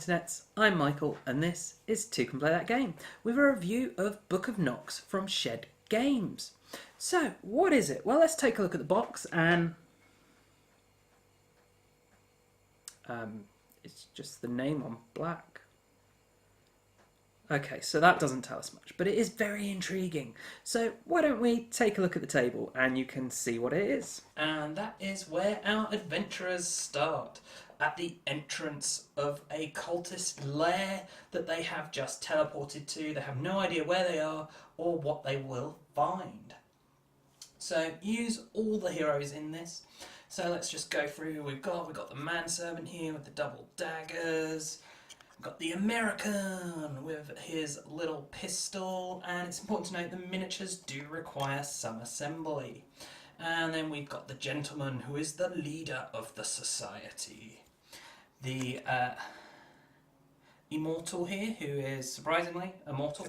internets, I'm Michael and this is Toucan Play That Game with a review of Book of Nox from Shed Games. So, what is it? Well, let's take a look at the box and it's just the name on black. Okay, so that doesn't tell us much, but it is very intriguing. So why don't we take a look at the table and you can see what it is. And that is where our adventurers start, at the entrance of a cultist lair that they have just teleported to. They have no idea where they are or what they will find. So use all the heroes in this. So let's just go through. We've got the manservant here with the double daggers. We've got the American with his little pistol, and it's important to note the miniatures do require some assembly. And then we've got the gentleman who is the leader of the society. The immortal here, who is surprisingly immortal.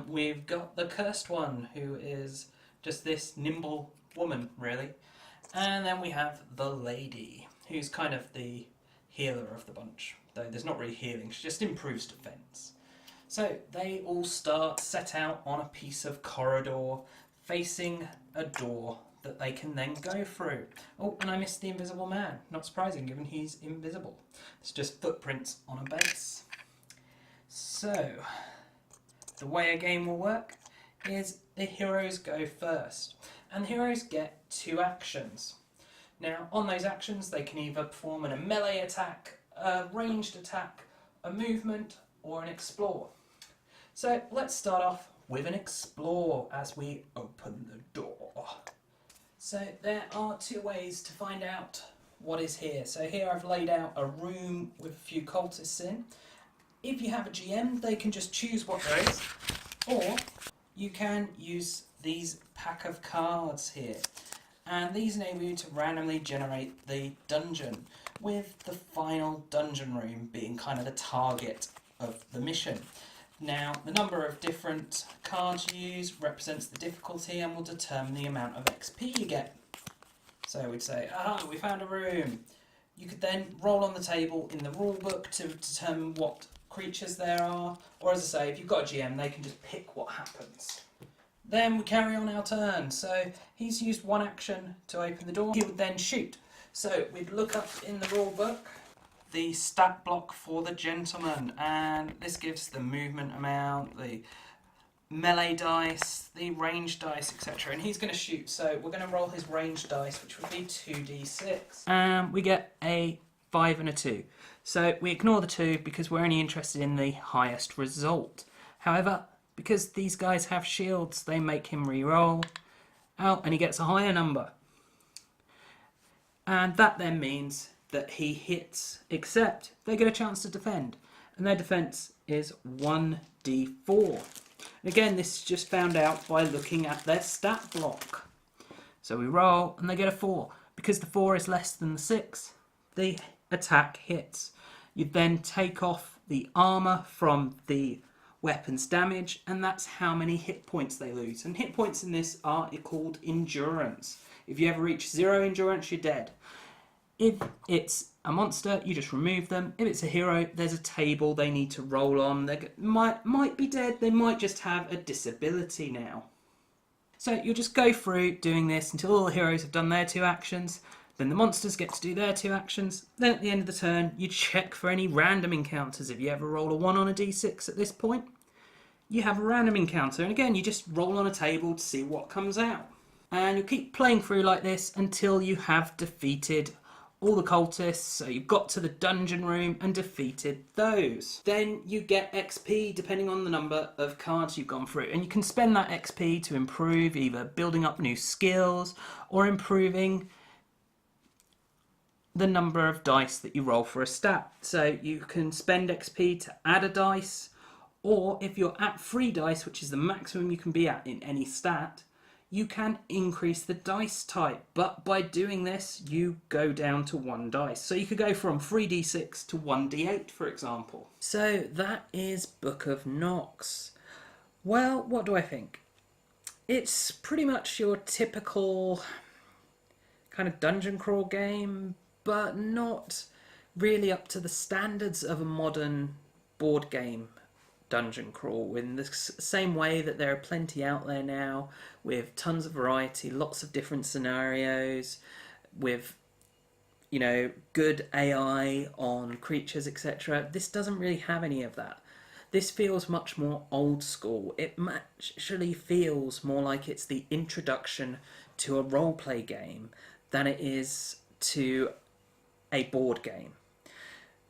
We've got the cursed one, who is just this nimble woman, really. And then we have the lady, who's kind of the healer of the bunch. Though there's not really healing, she just improves defense. So they all set out on a piece of corridor facing a door that they can then go through. Oh, and I missed the invisible man. Not surprising, given he's invisible. It's just footprints on a base. So the way a game will work is the heroes go first, and the heroes get 2 actions. Now, on those actions, they can either perform a melee attack, a ranged attack, a movement, or an explore. So let's start off with an explore as we open the door. So there are 2 ways to find out what is here. So here I've laid out a room with a few cultists in. If you have a GM, they can just choose what there is, or you can use these pack of cards here. And these enable you to randomly generate the dungeon, with the final dungeon room being kind of the target of the mission. Now, the number of different cards you use represents the difficulty and will determine the amount of XP you get. So we'd say, we found a room. You could then roll on the table in the rulebook to determine what creatures there are, or as I say, if you've got a GM, they can just pick what happens. Then we carry on our turn. So he's used 1 action to open the door. He would then shoot. So we'd look up in the rule book the stat block for the gentleman, and this gives the movement amount, the melee dice, the range dice, etc. And he's going to shoot. So we're going to roll his range dice, which would be 2d6. And we get a 5 and a 2. So we ignore the 2 because we're only interested in the highest result. However, because these guys have shields, they make him re-roll out and he gets a higher number. And that then means that he hits, except they get a chance to defend. And their defense is 1d4. And again, this is just found out by looking at their stat block. So we roll and they get a 4. Because the 4 is less than the 6, the attack hits. You then take off the armour from the weapons damage, and that's how many hit points they lose. And hit points in this are called endurance. If you ever reach 0 endurance, you're dead. If it's a monster, you just remove them. If it's a hero, there's a table they need to roll on. They might be dead, they might just have a disability now. So you'll just go through doing this until all the heroes have done their 2 actions. Then the monsters get to do their 2 actions. Then at the end of the turn, you check for any random encounters. If you ever roll a 1 on a d6 at this point, you have a random encounter. And again, you just roll on a table to see what comes out. And you'll keep playing through like this until you have defeated all the cultists. So you've got to the dungeon room and defeated those. Then you get XP depending on the number of cards you've gone through. And you can spend that XP to improve either building up new skills or improving the number of dice that you roll for a stat. So you can spend XP to add a dice, or if you're at 3 dice, which is the maximum you can be at in any stat, you can increase the dice type. But by doing this, you go down to 1 dice. So you could go from 3d6 to 1d8, for example. So that is Book of Nox. Well, what do I think? It's pretty much your typical kind of dungeon crawl game, but not really up to the standards of a modern board game dungeon crawl, in the same way that there are plenty out there now with tons of variety, lots of different scenarios, with good AI on creatures, etc. This doesn't really have any of that. This feels much more old school. It actually feels more like it's the introduction to a roleplay game than it is to a board game.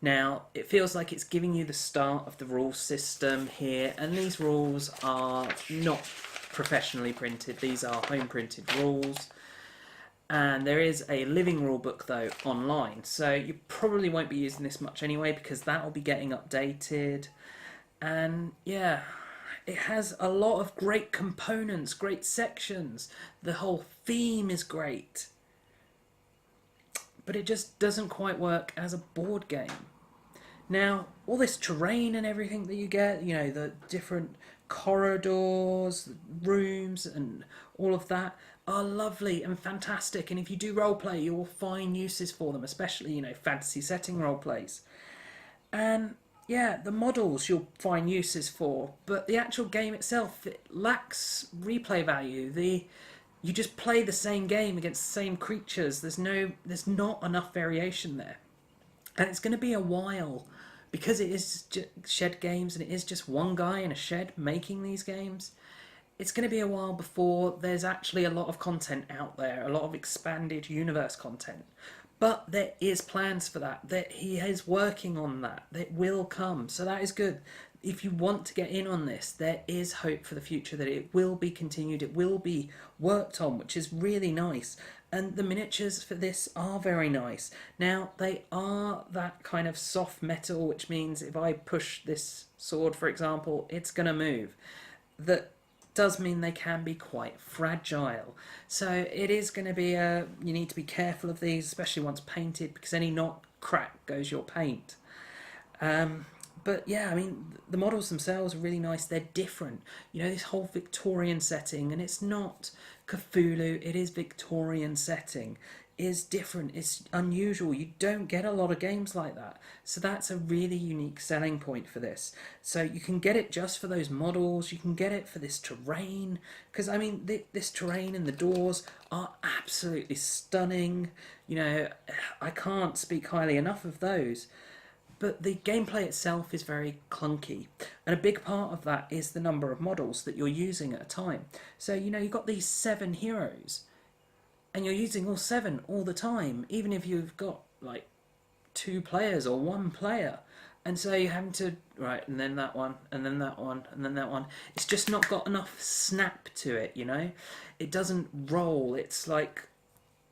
Now, it feels like it's giving you the start of the rule system here, and these rules are not professionally printed, these are home printed rules. And there is a living rule book though online, so you probably won't be using this much anyway because that will be getting updated. And yeah, it has a lot of great components, great sections. The whole theme is great, but it just doesn't quite work as a board game. Now, all this terrain and everything that you get, the different corridors, rooms, and all of that are lovely and fantastic. And if you do roleplay, you will find uses for them, especially, fantasy setting roleplays. And yeah, the models you'll find uses for, but the actual game itself, it lacks replay value. You just play the same game against the same creatures. There's not enough variation there. And it's going to be a while, because it is shed games and it is just one guy in a shed making these games. It's going to be a while before there's actually a lot of content out there, a lot of expanded universe content. But there is plans for that. That he is working on that. That will come. So that is good. If you want to get in on this, there is hope for the future that it will be continued. It will be worked on, which is really nice. And the miniatures for this are very nice. Now, they are that kind of soft metal, which means if I push this sword, for example, it's going to move. That does mean they can be quite fragile. So it is going to be you need to be careful of these, especially once painted, because any knock, crack goes your paint. But yeah, I mean, the models themselves are really nice. They're different. This whole Victorian setting, and it's not Cthulhu, it is Victorian setting, is different. It's unusual. You don't get a lot of games like that. So that's a really unique selling point for this. So you can get it just for those models. You can get it for this terrain. Because, I mean, this terrain and the doors are absolutely stunning. I can't speak highly enough of those. But the gameplay itself is very clunky, and a big part of that is the number of models that you're using at a time. So you've got these 7 heroes, and you're using all 7 all the time, even if you've got like 2 players or 1 player. And so you're having to, right, and then that one, and then that one, and then that one. It's just not got enough snap to it, It doesn't roll. It's like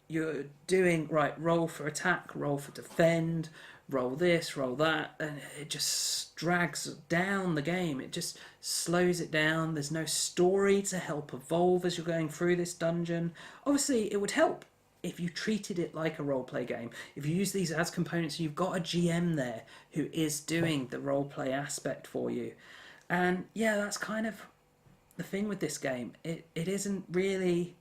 you're doing, right, roll for attack, roll for defend, roll this, roll that, and it just drags down the game. It just slows it down. There's no story to help evolve as you're going through this dungeon. Obviously, it would help if you treated it like a roleplay game. If you use these as components, you've got a GM there who is doing the roleplay aspect for you. And yeah, that's kind of the thing with this game. It isn't really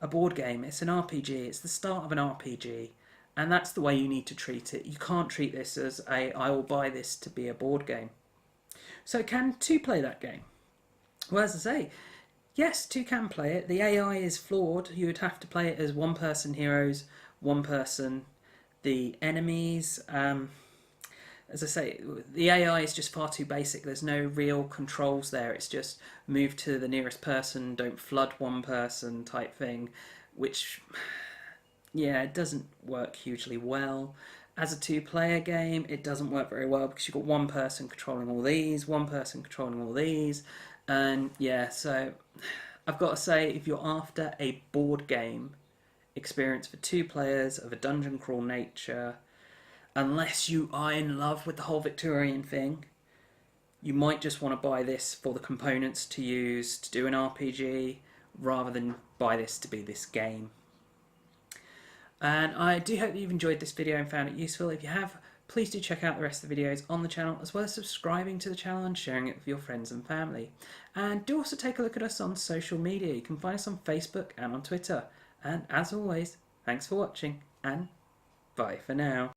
a board game. It's an RPG. It's the start of an RPG. And that's the way you need to treat it. You can't treat this as I will buy this to be a board game. So can 2 play that game? Well, as I say, yes, 2 can play it. The AI is flawed. You would have to play it as 1 person heroes, 1 person the enemies. As I say, the AI is just far too basic. There's no real controls there. It's just move to the nearest person, don't flood 1 person type thing, which... yeah, it doesn't work hugely well. As a 2-player game, it doesn't work very well because you've got 1 person controlling all these, 1 person controlling all these. And yeah, so I've got to say, if you're after a board game experience for 2 players of a dungeon crawl nature, unless you are in love with the whole Victorian thing, you might just want to buy this for the components to use to do an RPG, rather than buy this to be this game. And I do hope that you've enjoyed this video and found it useful. If you have, please do check out the rest of the videos on the channel, as well as subscribing to the channel and sharing it with your friends and family. And do also take a look at us on social media. You can find us on Facebook and on Twitter. And as always, thanks for watching, and bye for now.